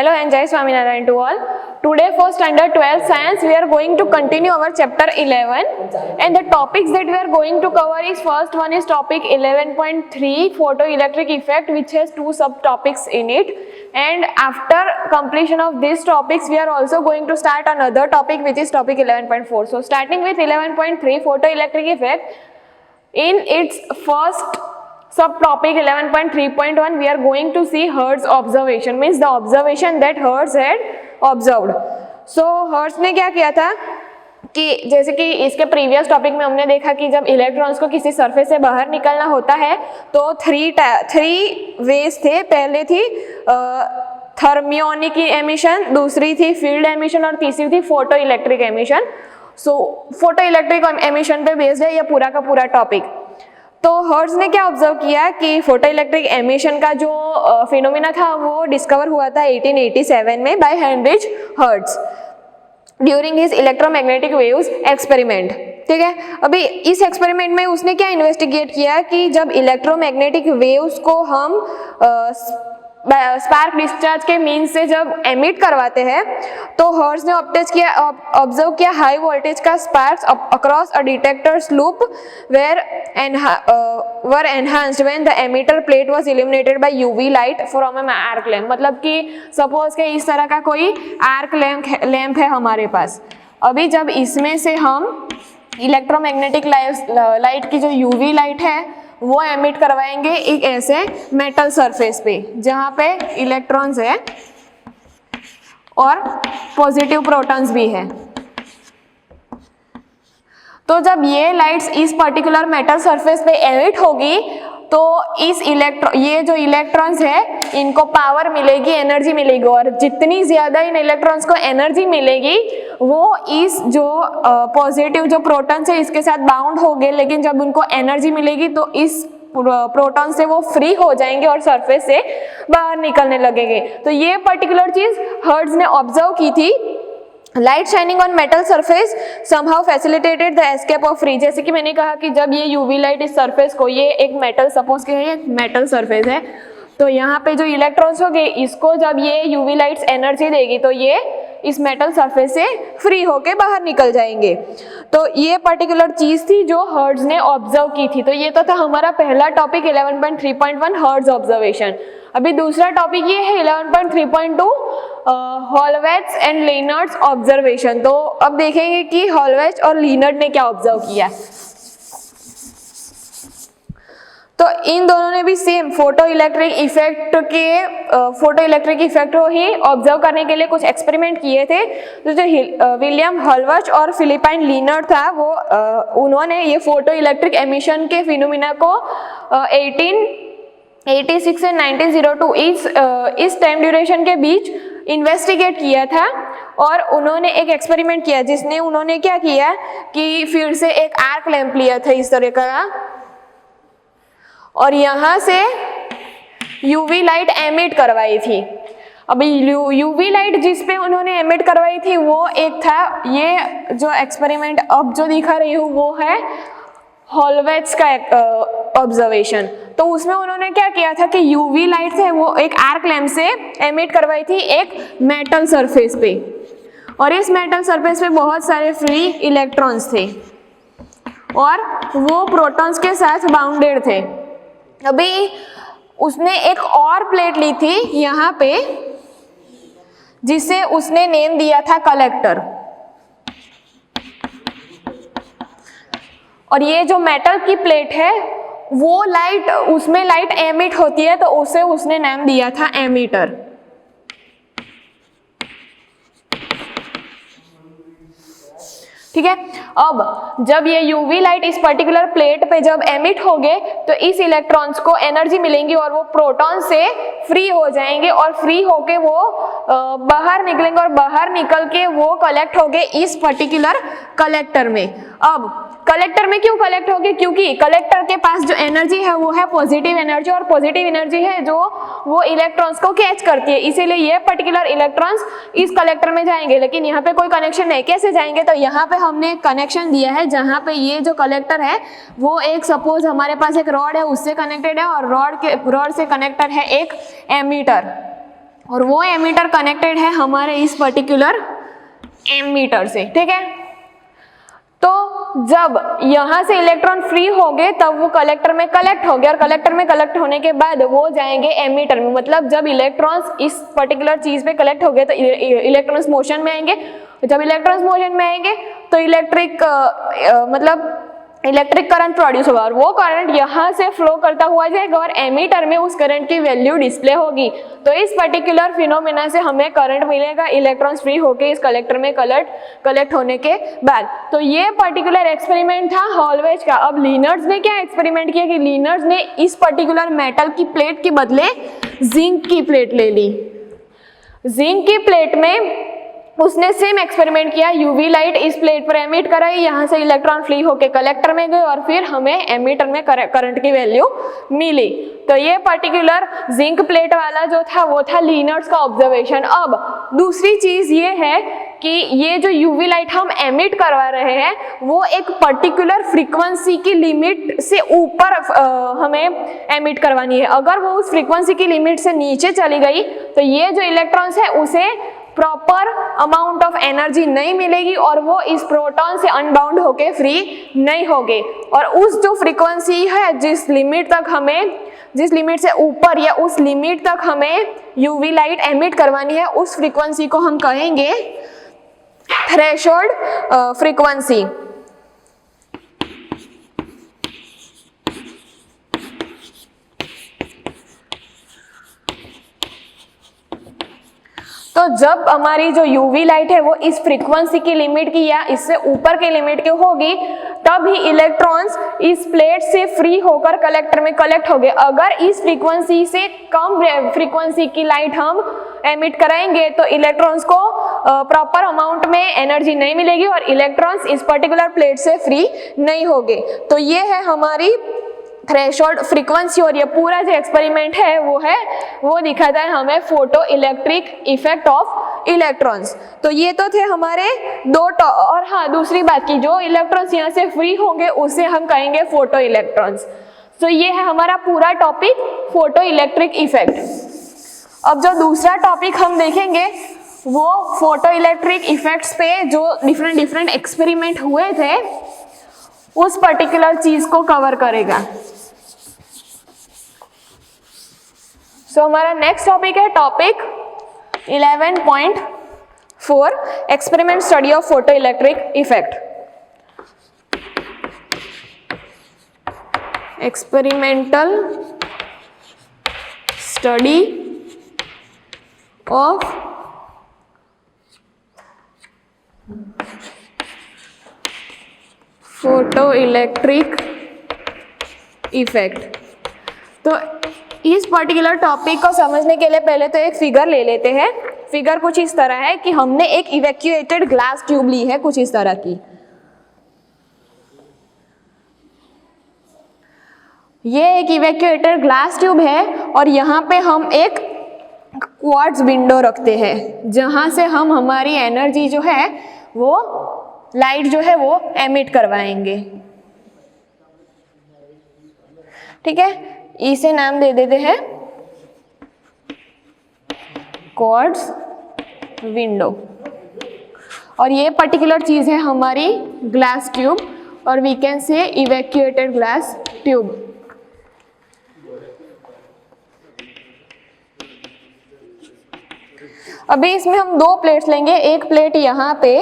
Hello and Jai Swaminarayan to all. Today for standard 12 science we are going to continue our chapter 11 and the topics that we are going to cover is first one is topic 11.3 photoelectric effect which has two subtopics in it, and after completion of these topics we are also going to start another topic which is topic 11.4. So starting with 11.3 photoelectric effect, in its first subtopic 11.3.1 we are going to see Hertz observation, means the observation that Hertz had observed. So Hertz ने क्या किया था कि जैसे कि इसके previous topic में हमने देखा कि जब इलेक्ट्रॉन्स को किसी सरफेस से बाहर निकलना होता है तो थ्री वेज थे. पहले थी थर्मियोनिक एमिशन, दूसरी थी फील्ड एमिशन और तीसरी थी photo electric emission. So photo electric emission पे बेस्ड है यह पूरा का पूरा टॉपिक. तो हर्ट्ज ने क्या ऑब्जर्व किया कि फोटो इलेक्ट्रिक एमिशन का जो फिनोमिना था वो डिस्कवर हुआ था 1887 में by Heinrich Hertz during his electromagnetic waves experiment. ठीक है, अभी इस एक्सपेरिमेंट में उसने क्या इन्वेस्टिगेट किया कि जब इलेक्ट्रोमैग्नेटिक वेव्स को हम स्पार्क डिस्चार्ज के मीन से जब एमिट करवाते हैं तो हर्ट्ज ने ऑब्जर्व किया हाई वोल्टेज का sparks across a detector's loop where enhanced when the emitter plate was illuminated by UV light from an arc lamp. मतलब कि सपोज के इस तरह का कोई आर्क लैम्प है हमारे पास. अभी जब इसमें से हम इलेक्ट्रोमैग्नेटिक लाइट की जो यूवी लाइट है वो एमिट करवाएंगे एक ऐसे मेटल सरफेस पे जहां पे इलेक्ट्रॉन्स है और पॉजिटिव प्रोटॉन्स भी है. तो जब ये लाइट्स इस पर्टिकुलर मेटल सरफेस पे एमिट होगी तो ये जो इलेक्ट्रॉन्स है इनको पावर मिलेगी, एनर्जी मिलेगी, और जितनी ज्यादा इन इलेक्ट्रॉन्स को एनर्जी मिलेगी वो इस जो पॉजिटिव जो प्रोटॉन्स है इसके साथ बाउंड होंगे, लेकिन जब उनको एनर्जी मिलेगी तो इस प्रोटॉन से वो फ्री हो जाएंगे और सरफेस से बाहर निकलने लगेंगे. तो ये पर्टिकुलर चीज हर्ट्ज ने ऑब्जर्व की थी. Light shining on metal surface somehow facilitated the escape of free. जैसे कि मैंने कहा कि जब ये यूवी लाइट इस सरफेस को, ये एक मेटल, सपोज के ये मेटल सरफेस है, तो यहाँ पे जो इलेक्ट्रॉन्स होंगे इसको जब ये यूवी लाइट्स एनर्जी देगी तो ये इस मेटल सरफेस से फ्री होके बाहर निकल जाएंगे. तो ये पर्टिकुलर चीज थी जो हर्ट्ज ने ऑब्जर्व की थी. तो ये तो था हमारा पहला टॉपिक 11.3.1 हर्ट्ज ऑब्जर्वेशन. अभी दूसरा टॉपिक ये है 11.3.2 हॉलवेट्स एंड लीनर्ड्स ऑब्जर्वेशन. तो अब देखेंगे कि हॉलवेट्स और लीनर्ड ने क्या ऑब्जर्व किया. तो इन दोनों ने भी सेम फोटो इलेक्ट्रिक इफेक्ट को ही ऑब्जर्व करने के लिए कुछ एक्सपेरिमेंट किए थे. तो जो विलियम हॉलवर्च और फिलिपाइन लीनर्ड था वो उन्होंने ये फोटो इलेक्ट्रिक एमिशन के फिनोमिना को 1886 से 1902 इस टाइम ड्यूरेशन के बीच इन्वेस्टिगेट किया था. और उन्होंने एक एक्सपेरिमेंट किया जिसने उन्होंने क्या किया कि फिर से एक आर्क लैंप लिया था इस तरह का, और यहाँ से यूवी लाइट एमिट करवाई थी. अभी यूवी लाइट जिस पे उन्होंने एमिट करवाई थी वो एक था, ये जो एक्सपेरिमेंट अब जो दिखा रही हूँ वो है हॉलवेट्स का ऑब्जर्वेशन. तो उसमें उन्होंने क्या किया था कि यूवी लाइट है वो एक आर्क लैंप से एमिट करवाई थी एक मेटल सरफेस पे, और इस मेटल सरफेस पे बहुत सारे फ्री इलेक्ट्रॉन्स थे और वो प्रोटॉन्स के साथ बाउंडेड थे. अभी उसने एक और प्लेट ली थी यहाँ पे जिसे उसने नेम दिया था कलेक्टर. और ये जो मेटल की प्लेट है वो लाइट, उसमें लाइट एमिट होती है तो उसे उसने नाम दिया था एमिटर. ठीक है, अब जब ये यूवी लाइट इस पर्टिकुलर प्लेट पे जब एमिट होंगे तो इस इलेक्ट्रॉन्स को एनर्जी मिलेंगी और वो प्रोटॉन से फ्री हो जाएंगे और फ्री होके वो बाहर निकलेंगे और बाहर निकल के वो कलेक्ट होंगे इस पर्टिकुलर कलेक्टर में. अब कलेक्टर में क्यों कलेक्ट होंगे, क्योंकि कलेक्टर के पास जो एनर्जी है वो है पॉजिटिव एनर्जी, और पॉजिटिव एनर्जी है जो वो इलेक्ट्रॉन्स को कैच करती है, इसीलिए ये पर्टिकुलर इलेक्ट्रॉन्स इस कलेक्टर में जाएंगे. लेकिन यहाँ पे कोई कनेक्शन नहीं, कैसे जाएंगे, तो यहाँ पे हमने एक कनेक्शन दिया है जहाँ पे ये जो कलेक्टर है वो एक, सपोज हमारे पास एक रॉड है उससे कनेक्टेड है और रॉड से कनेक्टेड है एक एमीटर. और वो एमीटर कनेक्टेड है हमारे इस पर्टिकुलर एमीटर से, ठीक है। तो जब यहाँ से इलेक्ट्रॉन फ्री हो गए तब वो कलेक्टर में कलेक्ट हो गए, और कलेक्टर में कलेक्ट होने के बाद वो जाएंगे एमीटर में। मतलब जब इलेक्ट्रॉन्स इस पर्टिकुलर चीज पे कलेक्ट हो गए तो इलेक्ट्रॉन्स मोशन में आएंगे। जब इलेक्ट्रॉन्स मोशन में आएंगे तो इलेक्ट्रिक करंट प्रोड्यूस होगा, और वो करंट यहाँ से फ्लो करता हुआ जाएगा और एमीटर में उस करंट की वैल्यू डिस्प्ले होगी। तो इस पर्टिकुलर फिनोमेना से हमें करंट मिलेगा इलेक्ट्रॉन्स फ्री होके इस कलेक्टर में कलेक्ट होने के बाद। तो ये पर्टिकुलर एक्सपेरिमेंट था हॉलवेज का। अब लिनर्ड्स ने क्या एक्सपेरिमेंट किया कि लिनर्ड्स ने इस पर्टिकुलर मेटल की प्लेट के बदले जिंक की प्लेट ले ली। जिंक की प्लेट में उसने सेम एक्सपेरिमेंट किया, यूवी लाइट इस प्लेट पर एमिट कराई, यहाँ से इलेक्ट्रॉन फ्री होके कलेक्टर में गए और फिर हमें एमीटर में करंट की वैल्यू मिली। तो ये पर्टिकुलर जिंक प्लेट वाला जो था वो था लिनर्ड्स का ऑब्जर्वेशन। अब दूसरी चीज ये है कि ये जो यूवी लाइट हम एमिट करवा रहे हैं वो एक पर्टिकुलर फ्रीक्वेंसी की लिमिट से ऊपर हमें एमिट करवानी है। अगर वो उस फ्रीक्वेंसी की लिमिट से नीचे चली गई तो ये जो इलेक्ट्रॉन्स है उसे प्रॉपर अमाउंट ऑफ एनर्जी नहीं मिलेगी और वो इस प्रोटॉन से अनबाउंड होके फ्री नहीं होगे। और उस जो फ्रीक्वेंसी है जिस लिमिट से ऊपर या उस लिमिट तक हमें यूवी लाइट एमिट करवानी है उस फ्रीक्वेंसी को हम कहेंगे थ्रेशोल्ड फ्रीक्वेंसी। तो जब हमारी जो यूवी लाइट है वो इस फ्रीक्वेंसी की लिमिट की या इससे ऊपर की लिमिट की होगी तब ही इलेक्ट्रॉन्स इस प्लेट से फ्री होकर कलेक्टर में कलेक्ट होंगे। अगर इस फ्रीक्वेंसी से कम फ्रीक्वेंसी की लाइट हम एमिट कराएंगे तो इलेक्ट्रॉन्स को प्रॉपर अमाउंट में एनर्जी नहीं मिलेगी और इलेक्ट्रॉन्स इस पर्टिकुलर प्लेट से फ्री नहीं होंगे। तो ये है हमारी थ्रेशोल्ड फ्रीक्वेंसी। और ये पूरा जो एक्सपेरिमेंट है वो दिखाता है हमें photo electric effect of electrons. तो ये तो थे हमारे और हाँ, दूसरी बात की जो इलेक्ट्रॉन्स यहाँ से फ्री होंगे उसे हम कहेंगे फोटो इलेक्ट्रॉन्स। तो ये है हमारा पूरा टॉपिक फोटो इलेक्ट्रिक इफेक्ट। अब जो दूसरा टॉपिक हम देखेंगे वो फोटो इलेक्ट्रिक इफेक्ट्स पे जो डिफरेंट एक्सपेरिमेंट हुए थे उस पर्टिकुलर चीज को कवर करेगा। सो हमारा नेक्स्ट टॉपिक है topic 11.4 experiment study of photo electric effect. Experimental study of photo electric effect. तो इस पर्टिकुलर टॉपिक को समझने के लिए पहले तो एक फिगर ले लेते हैं। फिगर कुछ इस तरह है कि हमने एक इवैक्यूएटेड ग्लास ट्यूब ली है कुछ इस तरह की। ये एक इवैक्यूएटेड ग्लास ट्यूब है और यहाँ पे हम एक क्वार्ट्ज विंडो रखते हैं जहाँ से हम हमारी एनर्जी जो है वो लाइट जो है वो एमिट करवाएंगे। ठीक है, इसे नाम दे देते हैं क्वार्ट्ज विंडो। और ये पर्टिकुलर चीज है हमारी ग्लास ट्यूब और we can say evacuated glass tube. अभी इसमें हम दो प्लेट्स लेंगे, एक प्लेट यहाँ पे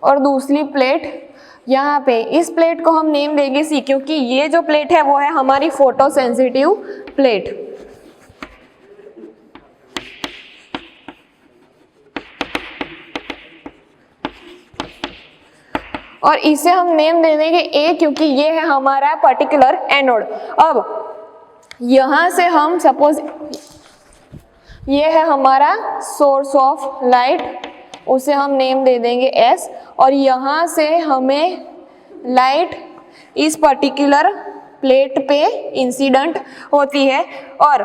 और दूसरी प्लेट यहाँ पे। इस प्लेट को हम नेम देंगे सी क्योंकि ये जो प्लेट है वो है हमारी फोटो सेंसिटिव प्लेट। और इसे हम नेम दे देंगे ए क्योंकि ये है हमारा पर्टिकुलर एनोड। अब यहाँ से हम सपोज ये है हमारा सोर्स ऑफ लाइट, उसे हम नेम दे देंगे एस। और यहाँ से हमें लाइट इस पर्टिकुलर प्लेट पे इंसिडेंट होती है। और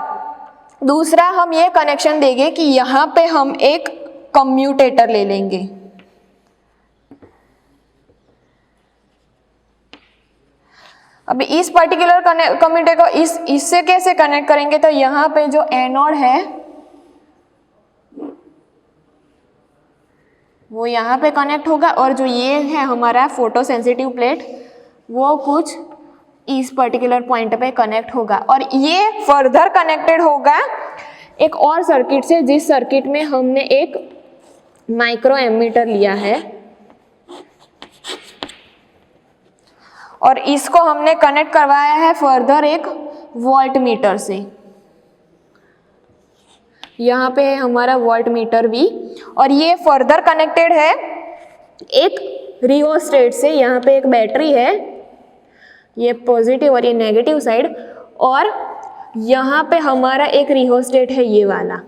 दूसरा हम ये कनेक्शन देंगे कि यहाँ पे हम एक कम्यूटेटर ले लेंगे। अभी इस पर्टिकुलर कम्यूटेटर को इससे कैसे कनेक्ट करेंगे, तो यहाँ पे जो एनोड है वो यहाँ पे कनेक्ट होगा और जो ये है हमारा फोटो सेंसिटिव प्लेट वो कुछ इस पर्टिकुलर पॉइंट पे कनेक्ट होगा और ये फर्दर कनेक्टेड होगा एक और सर्किट से, जिस सर्किट में हमने एक माइक्रो एमीटर लिया है और इसको हमने कनेक्ट करवाया है फर्दर एक वोल्ट मीटर से। यहाँ पे है हमारा वोल्ट मीटर भी और ये फर्दर कनेक्टेड है एक रियोस्टेट से। यहाँ पे एक बैटरी है, ये पॉजिटिव और ये नेगेटिव साइड, और यहाँ पे हमारा एक रियोस्टेट है ये वाला।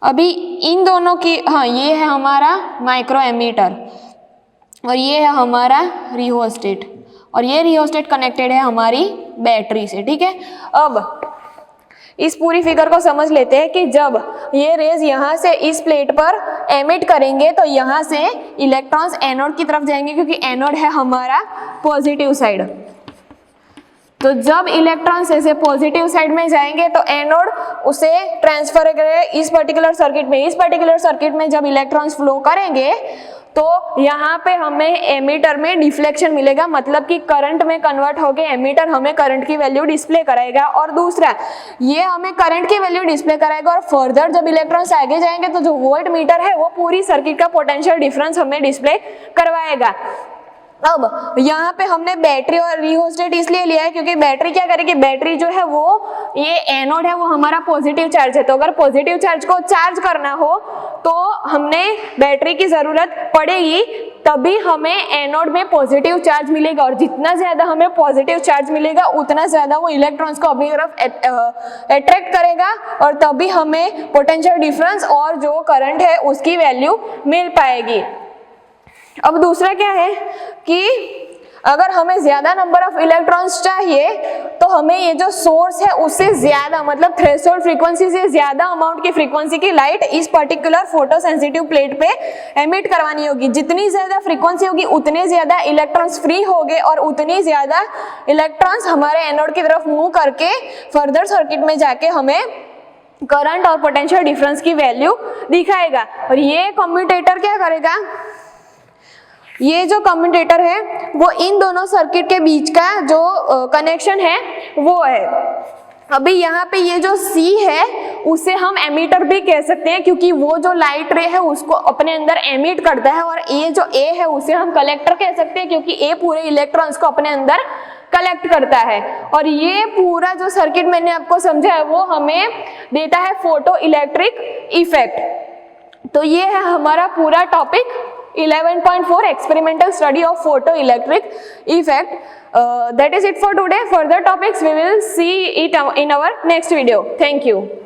अभी इन दोनों की, हाँ ये है हमारा माइक्रो एमीटर और ये है हमारा रियोस्टेट और ये रियोस्टेट कनेक्टेड है हमारी बैटरी से, ठीक है। अब इस पूरी फिगर को समझ लेते हैं कि जब ये रेज यहाँ से इस प्लेट पर एमिट करेंगे तो यहाँ से इलेक्ट्रॉन्स एनोड की तरफ जाएंगे क्योंकि एनोड है हमारा पॉजिटिव साइड। तो जब इलेक्ट्रॉन्स ऐसे पॉजिटिव साइड में जाएंगे तो एनोड उसे ट्रांसफर करेगा इस पर्टिकुलर सर्किट में। इस पर्टिकुलर सर्किट में जब इलेक्ट्रॉन्स फ्लो करेंगे तो यहाँ पे हमें एमीटर में डिफ्लेक्शन मिलेगा, मतलब कि करंट में कन्वर्ट होके एमीटर हमें करंट की वैल्यू डिस्प्ले कराएगा। और दूसरा ये हमें करंट की वैल्यू डिस्प्ले कराएगा और फर्दर जब इलेक्ट्रॉन्स आगे जाएंगे तो जो वोल्ट मीटर है वो पूरी सर्किट का पोटेंशियल डिफरेंस हमें डिस्प्ले करवाएगा। अब यहाँ पे हमने बैटरी और रियोस्टेट इसलिए लिया है क्योंकि बैटरी क्या करेगी, बैटरी जो है वो ये एनोड है वो हमारा पॉजिटिव चार्ज है, तो अगर पॉजिटिव चार्ज को चार्ज करना हो तो हमने बैटरी की जरूरत पड़ेगी, तभी हमें एनोड में पॉजिटिव चार्ज मिलेगा और जितना ज्यादा हमें पॉजिटिव चार्ज मिलेगा उतना ज्यादा वो इलेक्ट्रॉन्स को अपनी तरफ अट्रैक्ट करेगा और तभी हमें पोटेंशियल डिफरेंस और जो करंट है उसकी वैल्यू मिल पाएगी। अब दूसरा क्या है कि अगर हमें ज्यादा नंबर ऑफ इलेक्ट्रॉन्स चाहिए तो हमें ये जो सोर्स है उससे ज्यादा, मतलब थ्रेशोल्ड फ्रीक्वेंसी से ज्यादा अमाउंट की फ्रीक्वेंसी की लाइट इस पर्टिकुलर फोटो सेंसिटिव प्लेट पे एमिट करवानी होगी। जितनी ज्यादा फ्रीक्वेंसी होगी उतने ज्यादा इलेक्ट्रॉन्स फ्री होंगे और उतनी ज्यादा इलेक्ट्रॉन्स हमारे एनोड की तरफ मूव करके फर्दर सर्किट में जाके हमें करंट और पोटेंशियल डिफरेंस की वैल्यू दिखाएगा। और ये कम्यूटेटर क्या करेगा, ये जो कम्यूटेटर है वो इन दोनों सर्किट के बीच का जो कनेक्शन है वो है। अभी यहाँ पे ये जो C है उसे हम एमीटर भी कह सकते हैं क्योंकि वो जो लाइट रे है उसको अपने अंदर एमिट करता है, और ये जो A है उसे हम कलेक्टर कह सकते हैं क्योंकि A पूरे इलेक्ट्रॉन्स को अपने अंदर कलेक्ट करता है। और ये पूरा जो सर्किट मैंने आपको समझाया वो हमें देता है फोटो इलेक्ट्रिक इफेक्ट। तो ये है हमारा पूरा topic 11.4 experimental study of photoelectric effect. That is it for today. Further topics we will see it in our next video. Thank you.